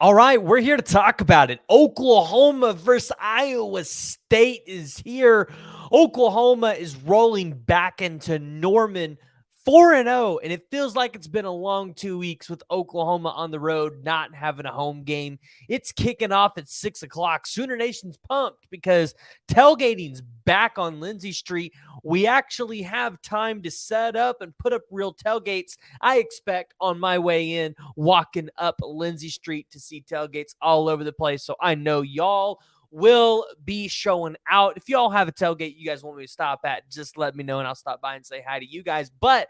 All right, we're here to talk about it. Oklahoma versus Iowa State is here. Oklahoma is rolling back into Norman 4-0, and it feels like it's been a long 2 weeks with Oklahoma on the road, not having a home game. It's kicking off at 6 o'clock. Sooner Nation's pumped because tailgating's back on Lindsay Street. We actually have time to set up and put up real tailgates. I expect on my way in, walking up Lindsay Street to see tailgates all over the place. So I know y'all will be showing out. If y'all have a tailgate you guys want me to stop at, just let me know and I'll stop by and say hi to you guys. But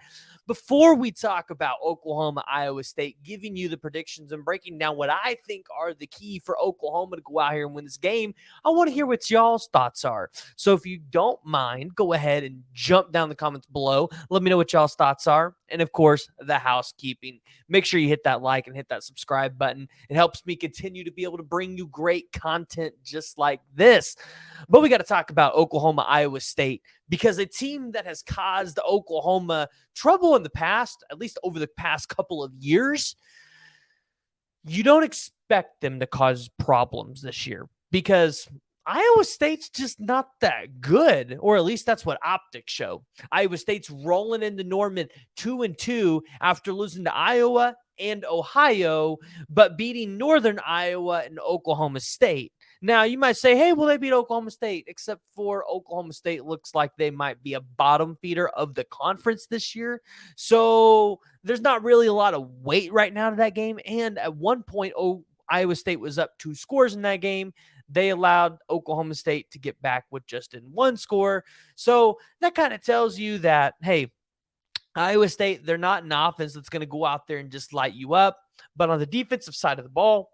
before we talk about Oklahoma, Iowa State, giving you the predictions and breaking down what I think are the key for Oklahoma to go out here and win this game, I want to hear what y'all's thoughts are. So if you don't mind, go ahead and jump down the comments below. Let me know what y'all's thoughts are. And of course, the housekeeping. Make sure you hit that like and hit that subscribe button. It helps me continue to be able to bring you great content just like this. But we got to talk about Oklahoma, Iowa State, because a team that has caused Oklahoma trouble in the past, at least over the past couple of years, you don't expect them to cause problems this year because Iowa State's just not that good, or at least that's what optics show. Iowa State's rolling into Norman 2-2 after losing to Iowa and Ohio, but beating Northern Iowa and Oklahoma State. Now, you might say, hey, well, they beat Oklahoma State, except for Oklahoma State looks like they might be a bottom feeder of the conference this year. So there's not really a lot of weight right now to that game. And at one point, Iowa State was up 2 scores in that game. They allowed Oklahoma State to get back with just in 1 score. So that kind of tells you that, hey, Iowa State, they're not an offense that's going to go out there and just light you up. But on the defensive side of the ball,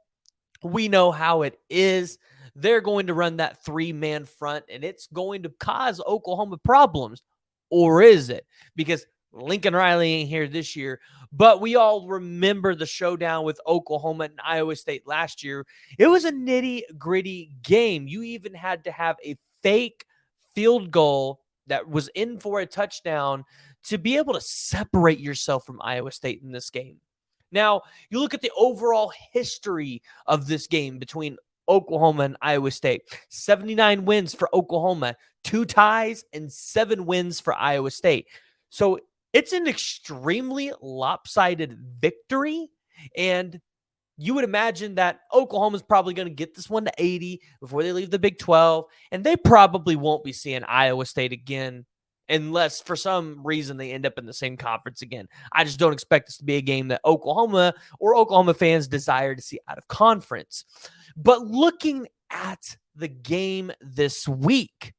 we know how it is. They're going to run that 3-man front, and it's going to cause Oklahoma problems. Or is it? Because Lincoln Riley ain't here this year, but we all remember the showdown with Oklahoma and Iowa State last year. It was a nitty-gritty game. You even had to have a fake field goal that was in for a touchdown to be able to separate yourself from Iowa State in this game. Now, you look at the overall history of this game between Oklahoma and Iowa State. 79 wins for Oklahoma, 2 ties, and 7 wins for Iowa State. So it's an extremely lopsided victory, and you would imagine that Oklahoma's probably going to get this one to 80 before they leave the Big 12, and they probably won't be seeing Iowa State again unless for some reason they end up in the same conference again. I just don't expect this to be a game that Oklahoma or Oklahoma fans desire to see out of conference. But looking at the game this week,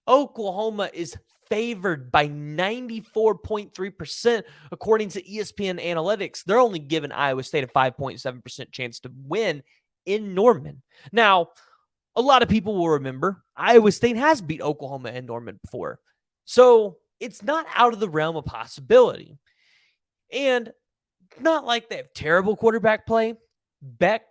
Oklahoma is favored by 94.3% according to ESPN Analytics. They're only giving Iowa State a 5.7% chance to win in Norman. Now, a lot of people will remember Iowa State has beat Oklahoma and Norman before. So it's not out of the realm of possibility. And not like they have terrible quarterback play. Beck,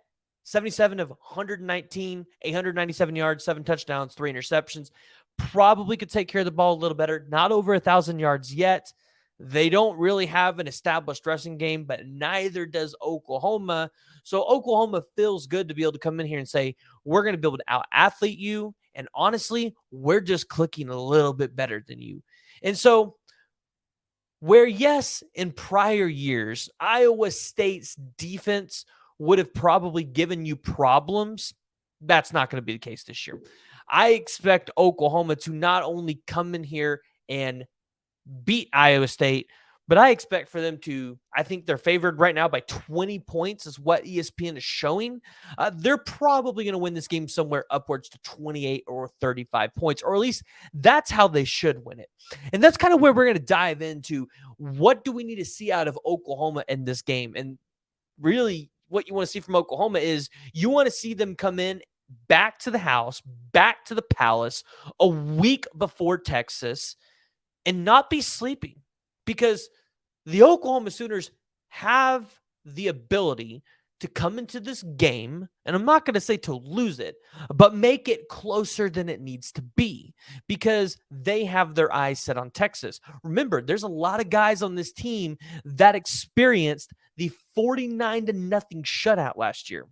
77 of 119, 897 yards, 7 touchdowns, 3 interceptions. Probably could take care of the ball a little better. Not over 1,000 yards yet. They don't really have an established rushing game, but neither does Oklahoma. So Oklahoma feels good to be able to come in here and say, we're going to be able to out-athlete you. And honestly, we're just clicking a little bit better than you. And so where, yes, in prior years, Iowa State's defense would have probably given you problems, that's not going to be the case this year. I expect Oklahoma to not only come in here and beat Iowa State, but I expect for them to, I think they're favored right now by 20 points is what ESPN is showing. They're probably going to win this game somewhere upwards to 28 or 35 points, or at least that's how they should win it. And that's kind of where we're going to dive into what do we need to see out of Oklahoma in this game. And really what you want to see from Oklahoma is you want to see them come in back to the house, back to the palace a week before Texas and not be sleeping, because the Oklahoma Sooners have the ability to come into this game, and I'm not going to say to lose it, but make it closer than it needs to be, because they have their eyes set on Texas. Remember, there's a lot of guys on this team that experienced the 49-0 shutout last year.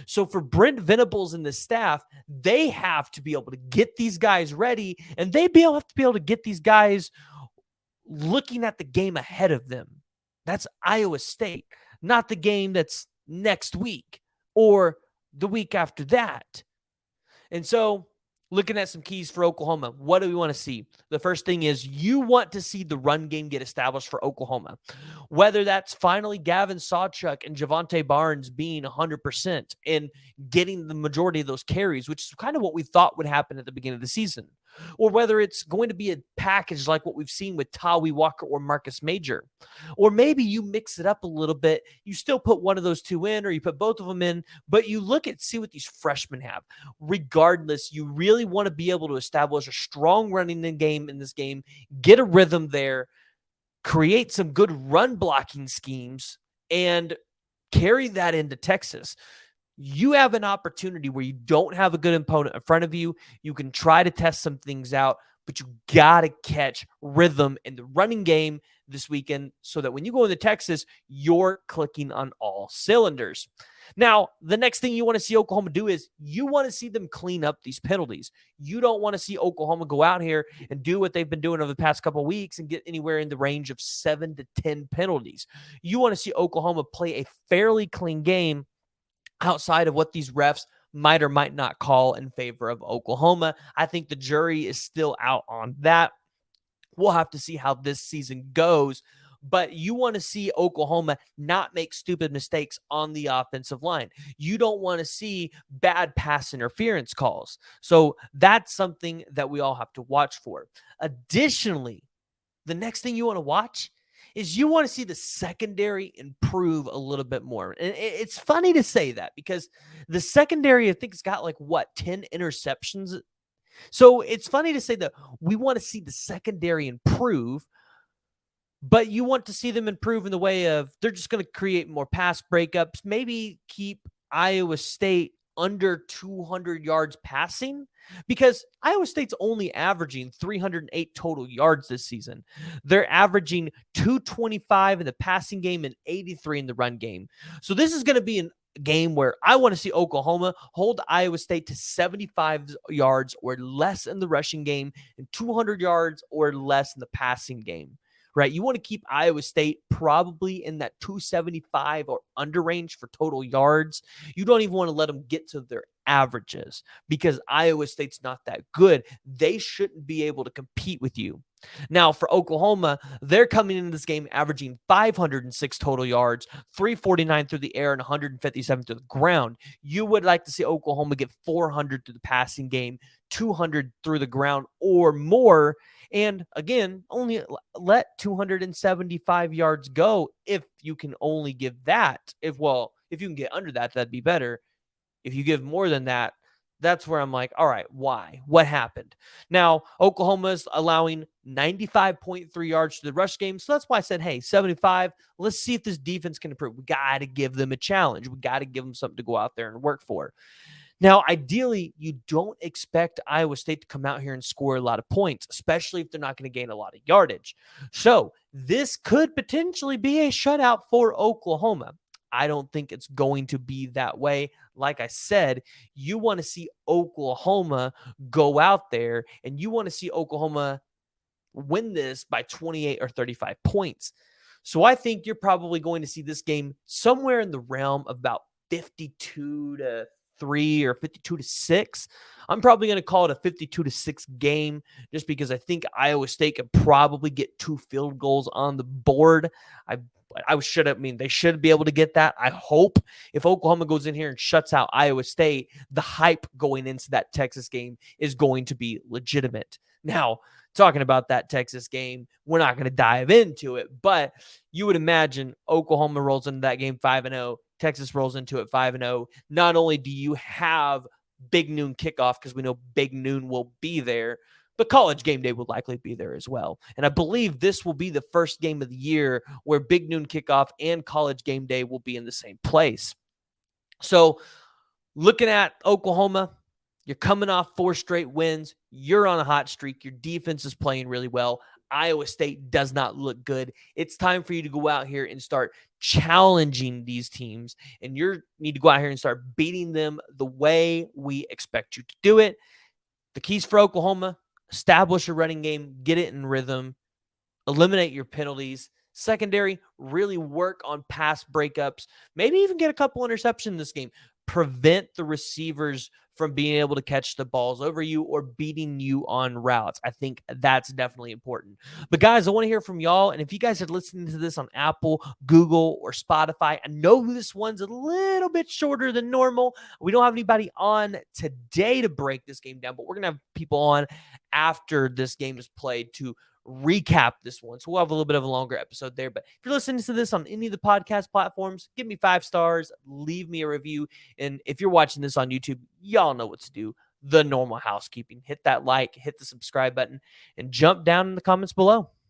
So for Brent Venables and the staff, they have to be able to get these guys ready, and have to be able to get these guys looking at the game ahead of them. That's Iowa State, not the game that's next week or the week after that. And so, looking at some keys for Oklahoma, what do we want to see? The first thing is you want to see the run game get established for Oklahoma. Whether that's finally Gavin Sawchuk and Javante Barnes being 100% and getting the majority of those carries, which is kind of what we thought would happen at the beginning of the season. Or whether it's going to be a package like what we've seen with Tawi Walker or Marcus Major. Or maybe you mix it up a little bit. You still put one of those two in, or you put both of them in, but you see what these freshmen have. Regardless, you really want to be able to establish a strong running game in this game, get a rhythm there, create some good run blocking schemes, and carry that into Texas. You have an opportunity where you don't have a good opponent in front of you. You can try to test some things out, but you got to catch rhythm in the running game this weekend so that when you go into Texas, you're clicking on all cylinders. Now, the next thing you want to see Oklahoma do is you want to see them clean up these penalties. You don't want to see Oklahoma go out here and do what they've been doing over the past couple of weeks and get anywhere in the range of 7 to 10 penalties. You want to see Oklahoma play a fairly clean game outside of what these refs might or might not call in favor of Oklahoma. I think the jury is still out on that. We'll have to see how this season goes. But you want to see Oklahoma not make stupid mistakes on the offensive line. You don't want to see bad pass interference calls. So that's something that we all have to watch for. Additionally, the next thing you want to watch is you want to see the secondary improve a little bit more. And it's funny to say that because the secondary, I think, has got 10 interceptions. So it's funny to say that we want to see the secondary improve, but you want to see them improve in the way of they're just going to create more pass breakups, maybe keep Iowa State under 200 yards passing, because Iowa State's only averaging 308 total yards this season. They're averaging 225 in the passing game and 83 in the run game. So this is going to be a game where I want to see Oklahoma hold Iowa State to 75 yards or less in the rushing game and 200 yards or less in the passing game. Right? You want to keep Iowa State probably in that 275 or under range for total yards. You don't even want to let them get to their averages because Iowa State's not that good. They shouldn't be able to compete with you. Now, for Oklahoma, they're coming into this game averaging 506 total yards, 349 through the air, and 157 through the ground. You would like to see Oklahoma get 400 through the passing game, 200 through the ground or more. And again, only let 275 yards go if you can only give that. If you can get under that, that'd be better. If you give more than that, that's where I'm like, all right, why? What happened? Now, Oklahoma's allowing 95.3 yards to the rush game. So that's why I said, hey, 75. Let's see if this defense can improve. We got to give them a challenge. We got to give them something to go out there and work for. Now, ideally, you don't expect Iowa State to come out here and score a lot of points, especially if they're not going to gain a lot of yardage. So this could potentially be a shutout for Oklahoma. I don't think it's going to be that way. Like I said, you want to see Oklahoma go out there, and you want to see Oklahoma win this by 28 or 35 points. So I think you're probably going to see this game somewhere in the realm of about 52 to 3 or 52 to 6. I'm probably going to call it a 52 to 6 game just because I think Iowa State could probably get 2 field goals on the board. They should be able to get that. I hope if Oklahoma goes in here and shuts out Iowa State, the hype going into that Texas game is going to be legitimate. Now, talking about that Texas game, we're not going to dive into it, but you would imagine Oklahoma rolls into that game 5-0. Texas rolls into it 5-0. Not only do you have Big Noon kickoff, because we know Big Noon will be there, but College Game Day will likely be there as well. And I believe this will be the first game of the year where Big Noon kickoff and College Game Day will be in the same place. So looking at Oklahoma, you're coming off 4 straight wins. You're on a hot streak. Your defense is playing really well. Iowa State does not look good. It's time for you to go out here and start challenging these teams. And you need to go out here and start beating them the way we expect you to do it. The keys for Oklahoma: establish a running game, get it in rhythm, eliminate your penalties. Secondary, really work on pass breakups, maybe even get a couple interceptions in this game. Prevent the receivers from being able to catch the balls over you or beating you on routes. I think that's definitely important. But guys, I want to hear from y'all. And if you guys are listening to this on Apple, Google, or Spotify, I know this one's a little bit shorter than normal. We don't have anybody on today to break this game down, but we're going to have people on after this game is played to recap this one. So we'll have a little bit of a longer episode there. But if you're listening to this on any of the podcast platforms, give me 5 stars, leave me a review. And if you're watching this on YouTube, y'all know what to do. The normal housekeeping. Hit that like, hit the subscribe button, and jump down in the comments below.